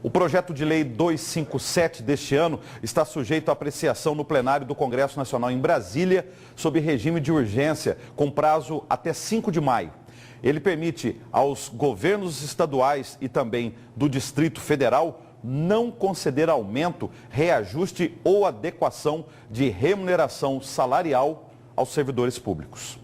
O projeto de lei 257 deste ano está sujeito à apreciação no plenário do Congresso Nacional em Brasília, sob regime de urgência, com prazo até 5 de maio. Ele permite aos governos estaduais e também do Distrito Federal não conceder aumento, reajuste ou adequação de remuneração salarial aos servidores públicos.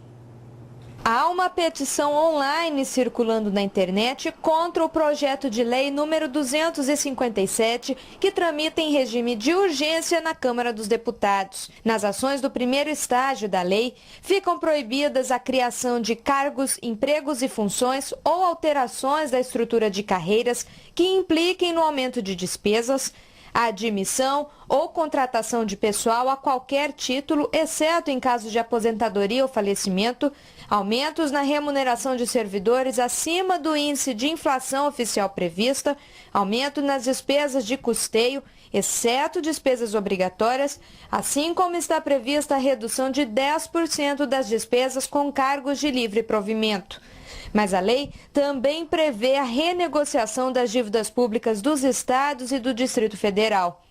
Há uma petição online circulando na internet contra o projeto de lei número 257, que tramita em regime de urgência na Câmara dos Deputados. Nas ações do primeiro estágio da lei, ficam proibidas a criação de cargos, empregos e funções ou alterações da estrutura de carreiras que impliquem no aumento de despesas, a admissão ou contratação de pessoal a qualquer título, exceto em caso de aposentadoria ou falecimento, aumentos na remuneração de servidores acima do índice de inflação oficial prevista, aumento nas despesas de custeio, exceto despesas obrigatórias, assim como está prevista a redução de 10% das despesas com cargos de livre provimento. Mas a lei também prevê a renegociação das dívidas públicas dos estados e do Distrito Federal.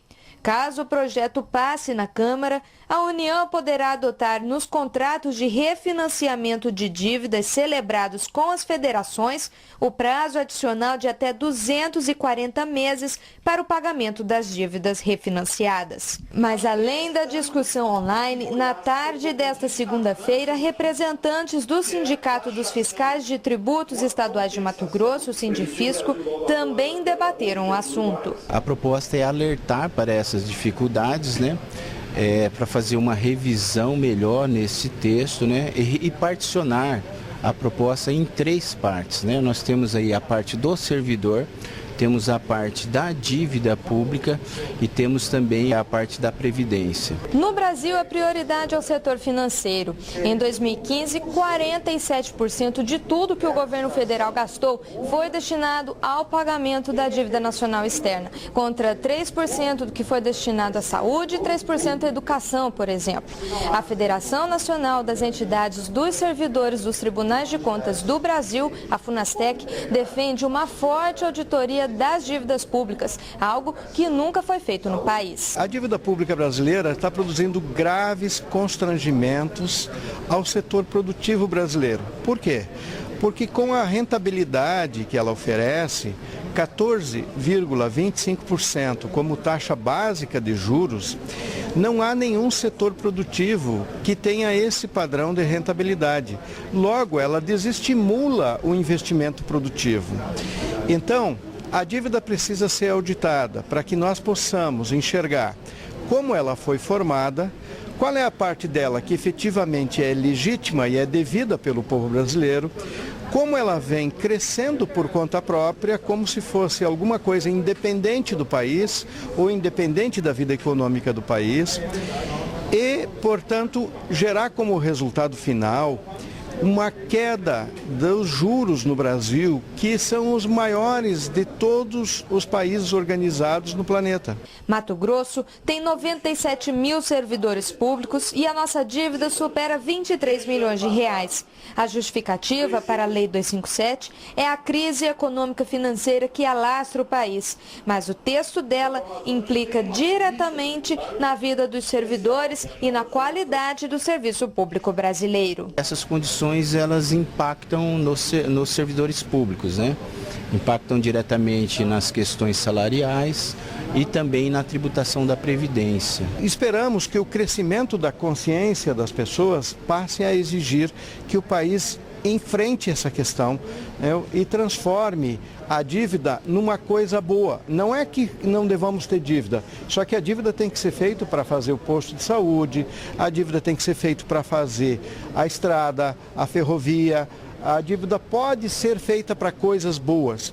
Caso o projeto passe na Câmara, a União poderá adotar nos contratos de refinanciamento de dívidas celebrados com as federações o prazo adicional de até 240 meses para o pagamento das dívidas refinanciadas. Mas além da discussão online, na tarde desta segunda-feira, representantes do Sindicato dos Fiscais de Tributos Estaduais de Mato Grosso, o Sindifisco, também debateram o assunto. A proposta é alertar para essas dificuldades, para fazer uma revisão melhor nesse texto, e particionar a proposta em 3 partes. Nós temos aí a parte do servidor, temos a parte da dívida pública e temos também a parte da previdência. No Brasil, a prioridade é o setor financeiro. Em 2015, 47% de tudo que o governo federal gastou foi destinado ao pagamento da dívida nacional externa, contra 3% do que foi destinado à saúde e 3% à educação, por exemplo. A Federação Nacional das Entidades dos Servidores dos Tribunais de Contas do Brasil, a Funastec, defende uma forte auditoria das dívidas públicas, algo que nunca foi feito no país. A dívida pública brasileira está produzindo graves constrangimentos ao setor produtivo brasileiro. Por quê? Porque com a rentabilidade que ela oferece, 14,25% como taxa básica de juros, não há nenhum setor produtivo que tenha esse padrão de rentabilidade. Logo, ela desestimula o investimento produtivo. Então, a dívida precisa ser auditada para que nós possamos enxergar como ela foi formada, qual é a parte dela que efetivamente é legítima e é devida pelo povo brasileiro, como ela vem crescendo por conta própria, como se fosse alguma coisa independente do país ou independente da vida econômica do país e, portanto, gerar como resultado final uma queda dos juros no Brasil, que são os maiores de todos os países organizados no planeta. Mato Grosso tem 97 mil servidores públicos e a nossa dívida supera 23 milhões de reais. A justificativa para a Lei 257 é a crise econômica financeira que alastra o país, mas o texto dela implica diretamente na vida dos servidores e na qualidade do serviço público brasileiro. Essas condições elas impactam nos servidores públicos, impactam diretamente nas questões salariais e também na tributação da Previdência. Esperamos que o crescimento da consciência das pessoas passe a exigir que o país enfrente essa questão e transforme a dívida numa coisa boa. Não é que não devamos ter dívida, só que a dívida tem que ser feita para fazer o posto de saúde, a dívida tem que ser feita para fazer a estrada, a ferrovia. A dívida pode ser feita para coisas boas.